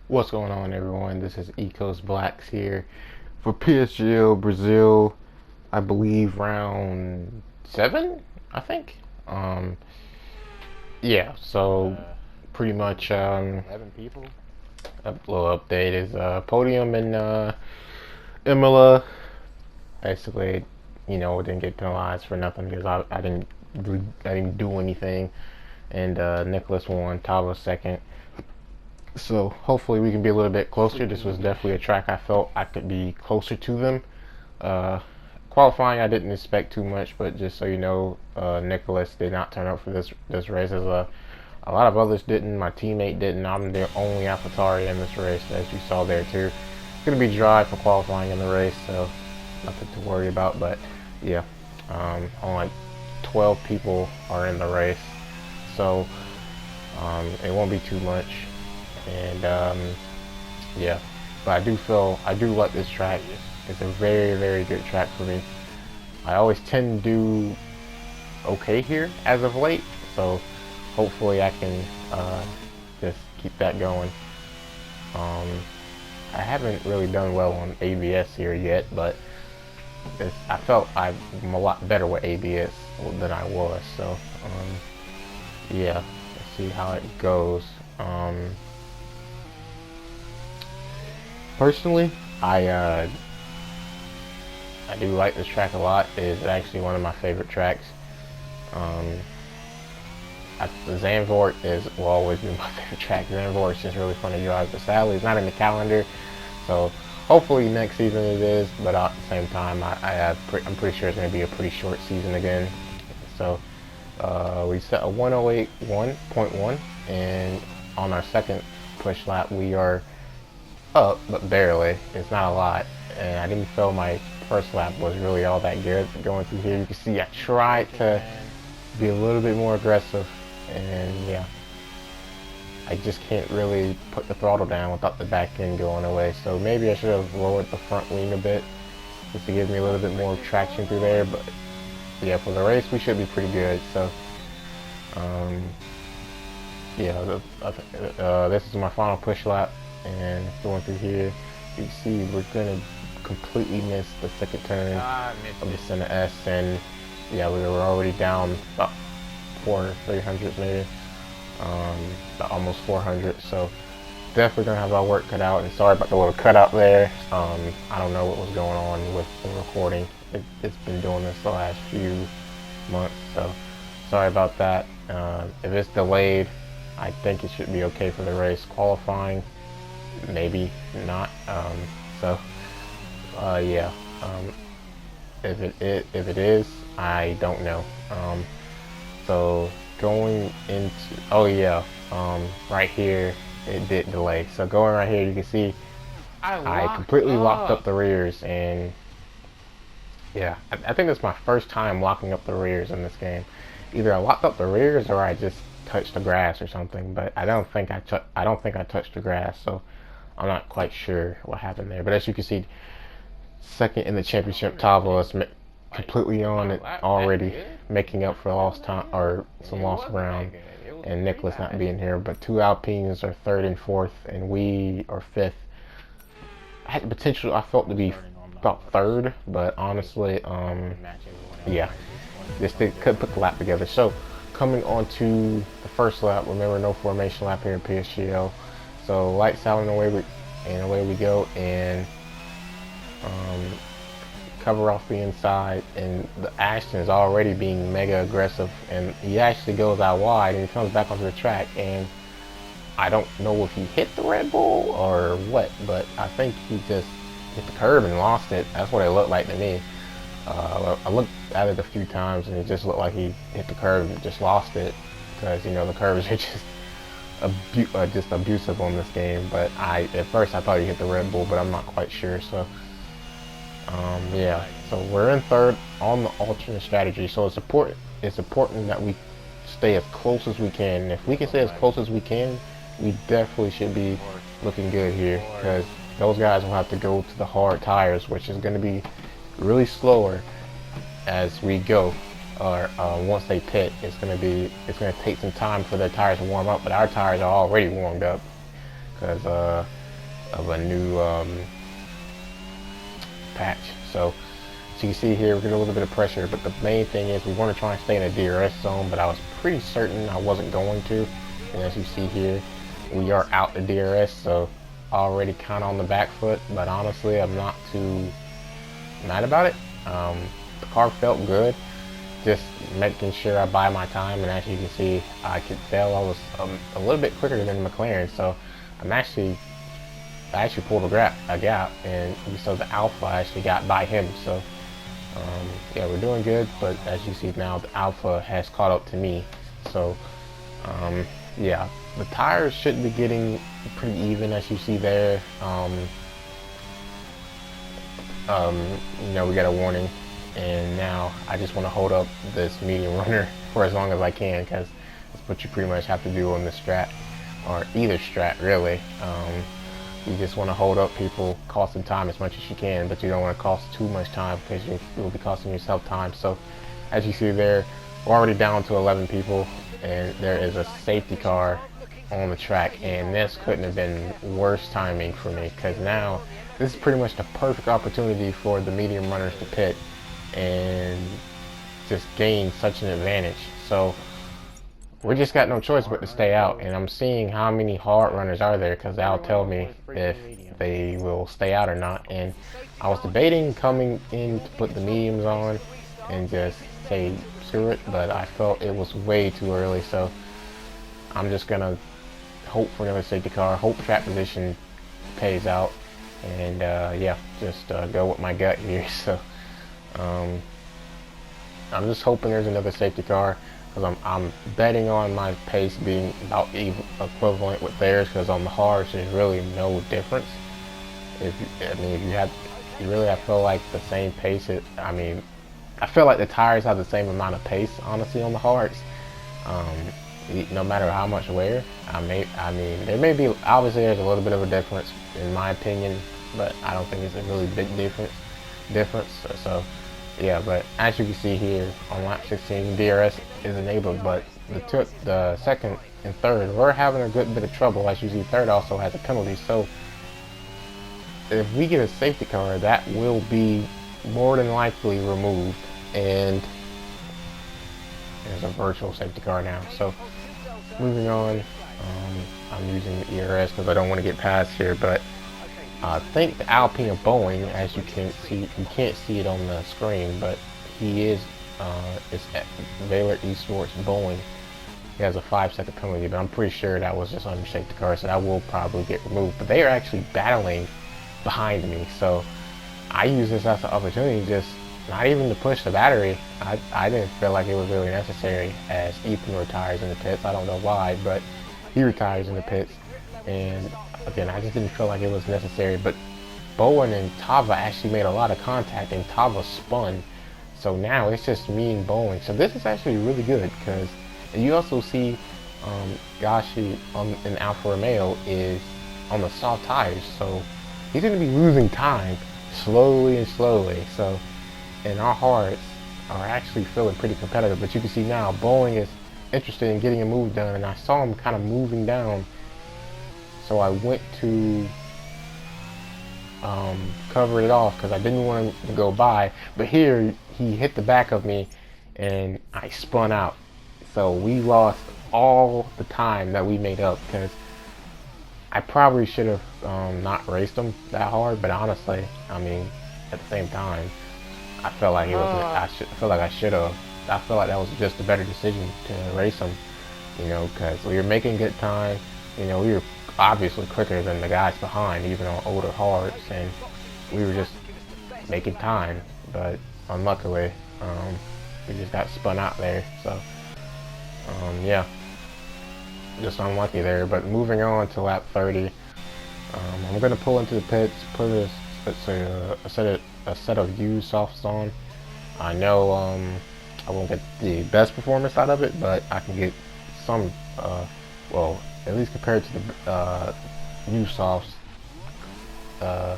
What's going on, everyone? This is Ecos Blacks here for PSGL Brazil. I believe round 7, I think. Um, yeah, so pretty much 11 people. a little update is podium in Imola. Basically, didn't get penalized for nothing because I didn't do anything, and Nicholas won, Tava second. So hopefully we can be a little bit closer. This was definitely a track I felt I could be closer to them. Uh, Qualifying, I didn't expect too much, but just so you know, Nicholas did not turn up for this race. As a lot of others didn't. My teammate didn't. I'm the only Alpha Tauri in this race, as you saw there too. It's gonna be dry for qualifying in the race, so nothing to worry about. But yeah, only 12 people are in the race, so it won't be too much. And yeah, but I do like this track. It's a very, very good track for me. I always tend to do okay here as of late, so hopefully I can just keep that going. I haven't really done well on ABS here yet, but I felt I'm a lot better with ABS than I was, so yeah, let's see how it goes. Personally, I do like this track a lot. It is actually one of my favorite tracks. Zandvoort will always be my favorite track. Zandvoort is just really fun to drive, but sadly it's not in the calendar. So hopefully next season it is, but at the same time I'm pretty sure it's going to be a pretty short season again. So we set a 108.1, and on our second push lap we are up, but barely. It's not a lot, and I didn't feel my first lap was really all that good going through here. You can see I tried to be a little bit more aggressive, and yeah, I just can't really put the throttle down without the back end going away. So maybe I should have lowered the front wing a bit just to give me a little bit more traction through there. But yeah, for the race we should be pretty good. So yeah, this is my final push lap. And going through here, you can see we're gonna completely miss the second turn of the center S, and yeah, we were already down about 300 maybe, almost 400. So definitely gonna have our work cut out. And sorry about the little cutout there. I don't know what was going on with the recording. It's been doing this the last few months, so sorry about that. If it's delayed, I think it should be okay for the race. Qualifying, maybe not. Yeah. If it is, I don't know. So going into right here it did delay. So going right here, you can see I completely locked up the rears, and yeah, I think it's my first time locking up the rears in this game. Either I locked up the rears or I just touched the grass or something, but I don't think I touched the grass, so I'm not quite sure what happened there. But as you can see, second in the championship, Tava is completely on it already, making up for lost time or some lost ground, and Nicholas not being here. But two Alpines are third and fourth, and we are fifth. I had the potential, I felt, to be about third, but honestly, yeah, just they couldn't put the lap together. So coming on to the first lap, remember no formation lap here in PSGL. So lights out and away we go, and cover off the inside, and the Ashton is already being mega aggressive, and he actually goes out wide and he comes back onto the track, and I don't know if he hit the Red Bull or what, but I think he just hit the curb and lost it. That's what it looked like to me. I looked at it a few times and it just looked like he hit the curb and just lost it, because the curves are just abusive on this game. But at first I thought he hit the Red Bull, but I'm not quite sure. So yeah, so we're in third on the alternate strategy. So it's important that we stay as close as we can. And if we can stay as close as we can, we definitely should be looking good here, because those guys will have to go to the hard tires, which is going to be really slower as we go. Or once they pit, it's going to take some time for their tires to warm up, but our tires are already warmed up, because of a new patch. So as you can see here, we're getting a little bit of pressure, but the main thing is we want to try and stay in a DRS zone, but I was pretty certain I wasn't going to. And as you see here, we are out the DRS, so already kind of on the back foot, but honestly, I'm not too mad about it. The car felt good, just making sure I buy my time, and as you can see, I could tell I was a little bit quicker than McLaren, so I actually pulled a gap, and so the Alpha actually got by him. So yeah, we're doing good, but as you see now, the Alpha has caught up to me. So yeah, the tires should be getting pretty even, as you see there. You know, we got a warning, and now I just want to hold up this medium runner for as long as I can, because that's what you pretty much have to do on this strat, or either strat really. You just want to hold up people, costing time as much as you can, but you don't want to cost too much time, because you will be costing yourself time. So as you see there, we're already down to 11 people, and there is a safety car on the track, and this couldn't have been worse timing for me, because now this is pretty much the perfect opportunity for the medium runners to pit and just gain such an advantage. So we just got no choice but to stay out, and I'm seeing how many hard runners are there, because that'll tell me if they will stay out or not. And I was debating coming in to put the mediums on and just say screw it, but I felt it was way too early, so I'm just gonna hope for another safety car, hope track position pays out, and yeah, just go with my gut here. So I'm just hoping there's another safety car, because I'm betting on my pace being about equivalent with theirs, because on the hards there's really no difference. I feel like the same pace. I feel like the tires have the same amount of pace, honestly, on the hards. No matter how much wear, there may be, obviously there's a little bit of a difference in my opinion, but I don't think it's a really big difference. So yeah, but as you can see here on lap 16, DRS is enabled, but the second and third, we're having a good bit of trouble. As you see, third also has a penalty. So if we get a safety car, that will be more than likely removed, and there's a virtual safety car now. So moving on, I'm using the ERS because I don't want to get past here, but I think the Alpine of Boeing, as you can see, you can't see it on the screen, but he is, it's Valor Esports Boeing. He has a 5-second penalty, but I'm pretty sure that was just under safety car, so that will probably get removed. But they are actually battling behind me, so I use this as an opportunity, just not even to push the battery. I didn't feel like it was really necessary, as Ethan retires in the pits. I don't know why, but he retires in the pits, and again, I just didn't feel like it was necessary. But Bowen and Tava actually made a lot of contact, and Tava spun, so now it's just me and Bowen. So this is actually really good, because you also see Gashi in Alfa Romeo is on the soft tires, so he's going to be losing time slowly and slowly. So, and our hearts are actually feeling pretty competitive. But you can see now Boeing is interested in getting a move done, and I saw him kind of moving down, so I went to cover it off because I didn't want him to go by. But here he hit the back of me, and I spun out. So we lost all the time that we made up, because I probably should have not raced him that hard, but honestly, I mean, at the same time, I felt like it was. I feel like I should have. I feel like that was just a better decision to race him, you know, because we were making good time. You know, we were obviously quicker than the guys behind, even on older hards, and we were just making time. But unluckily, we just got spun out there. So, yeah. Just unlucky there. But moving on to lap 30, I'm going to pull into the pits, put a set of used softs on. I know I won't get the best performance out of it, but I can get some, well, at least compared to the used softs, at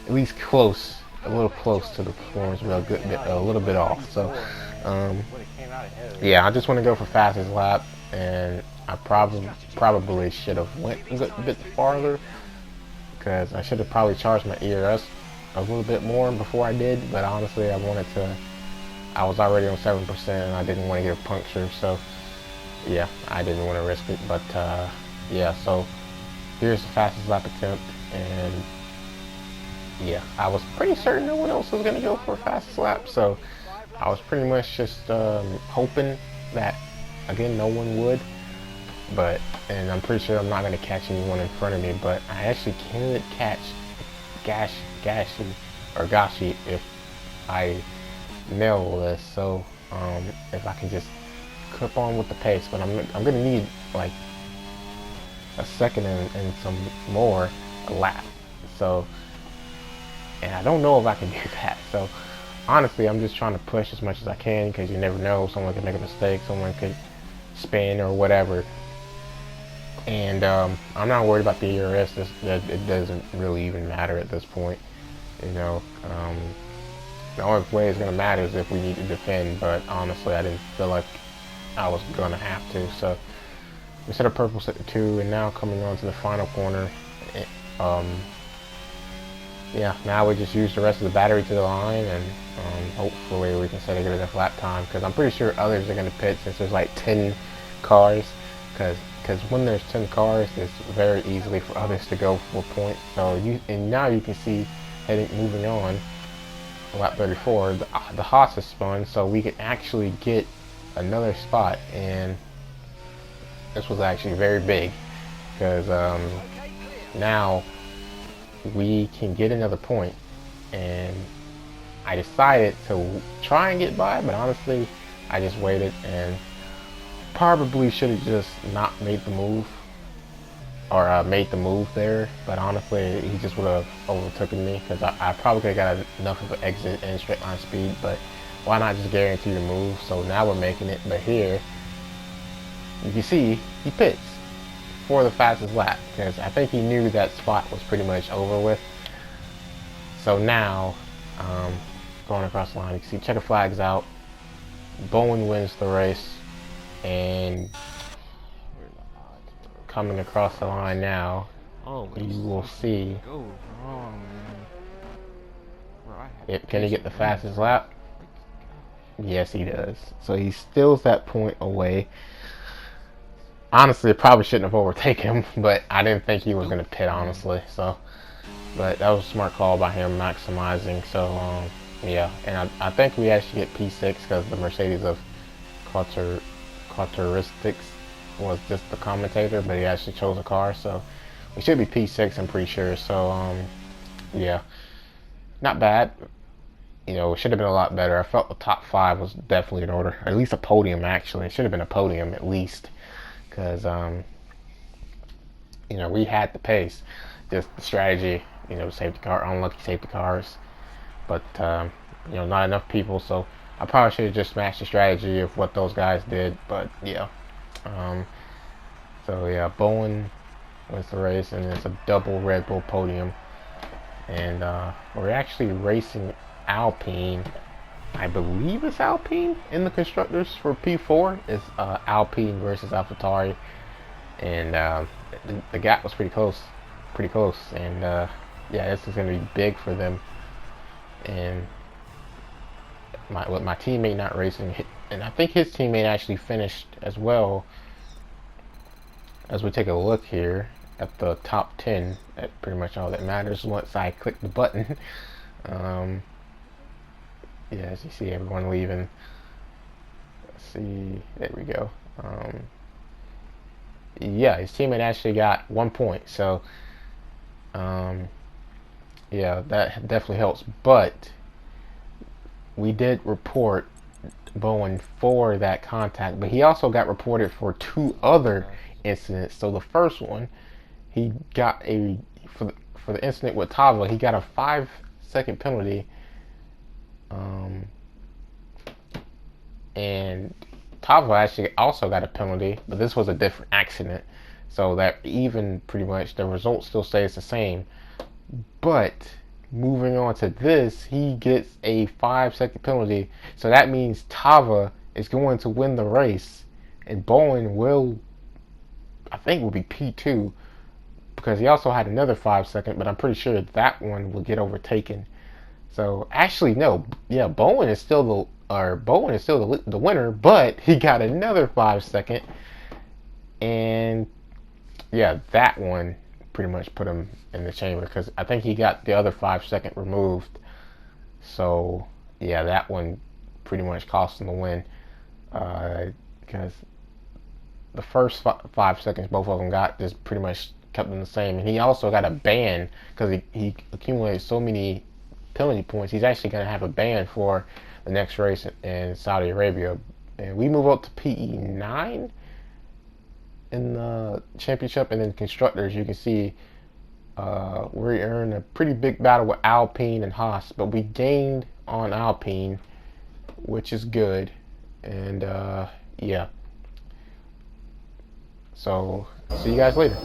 least close, a little close to the performance, but a little bit off. So, yeah, I just want to go for fastest lap, and I probably should have went a bit farther, because I should have probably charged my ERS a little bit more before I did, but honestly I wanted to, I was already on 7% and I didn't want to get a puncture, so yeah, I didn't want to risk it. But yeah, so here's the fastest lap attempt, and yeah, I was pretty certain no one else was going to go for a fastest lap, so I was pretty much just hoping that, again, no one would. But, and I'm pretty sure I'm not going to catch anyone in front of me, but I actually can catch Gashi if I nail this. So if I can just clip on with the pace, but I'm gonna need like a second and some more a lap. So, and I don't know if I can do that. So honestly, I'm just trying to push as much as I can, because you never know, someone could make a mistake, someone could spin or whatever. And I'm not worried about the ERS. It doesn't really even matter at this point. You know, the only way it's going to matter is if we need to defend, but honestly I didn't feel like I was going to have to. So we set a purple set to 2, and now coming on to the final corner, yeah, now we just use the rest of the battery to the line, and hopefully we can set a good enough lap time, because I'm pretty sure others are going to pit since there's like 10 cars, because when there's 10 cars, it's very easily for others to go for points. So and now you can see, moving on, lap 34, the Haas has spun, so we could actually get another spot, and this was actually very big, because now we can get another point. And I decided to try and get by, but honestly I just waited, and probably should have just not made the move, or made the move there, but honestly he just would have overtaken me, because I probably could have got enough of an exit and straight line speed, but why not just guarantee the move? So now we're making it. But here you can see he pits for the fastest lap, because I think he knew that spot was pretty much over with. So now going across the line, you can see checker flags out, Bowen wins the race, and coming across the line now, you will see, can he get the fastest lap? Yes, he does. So he steals that point away. Honestly, probably shouldn't have overtaken him, but I didn't think he was going to pit, honestly. So, but that was a smart call by him, maximizing. So yeah, and I think we actually get P6, because the Mercedes of Characteristics was just the commentator, but he actually chose a car, so we should be P6, I'm pretty sure. So yeah, not bad. You know, it should have been a lot better. I felt the top 5 was definitely in order, at least a podium. Actually, it should have been a podium at least, because you know, we had the pace, just the strategy, you know, safety car, unlucky safety cars, but you know, not enough people. So I probably should have just smashed the strategy of what those guys did, but yeah. So yeah, Bowen wins the race, and it's a double Red Bull podium, and we're actually racing Alpine. I believe it's Alpine in the constructors for P4. It's Alpine versus Alpha Tauri, and the gap was pretty close, and yeah, this is going to be big for them. And with my teammate not racing, and I think his teammate actually finished as well. As we take a look here at the top 10, that's pretty much all that matters once I click the button. Yeah, as you see, everyone leaving. Let's see, there we go. Yeah, his teammate actually got 1 point, so yeah, that definitely helps. But we did report Bowen for that contact, but he also got reported for 2 other incidents. So the first one, he got for the incident with Tava, he got a 5-second penalty, and Tava actually also got a penalty, but this was a different accident, so that even pretty much the result still stays the same. But moving on to this, he gets a 5-second penalty, so that means Tava is going to win the race, and Bowen will, I think, will be P2. because he also had another 5 second, but I'm pretty sure that one will get overtaken. So actually, no, yeah, Bowen is still the winner, but he got another 5 second, and yeah, that one pretty much put him in the chamber because I think he got the other 5 second removed. So yeah, that one pretty much cost him the win because the first 5 seconds both of them got just pretty much kept them the same, and he also got a ban because he accumulated so many penalty points. He's actually going to have a ban for the next race in Saudi Arabia, and we move up to PE9 in the championship, and then constructors. You can see we're in a pretty big battle with Alpine and Haas, but we gained on Alpine, which is good, and yeah. So see you guys later.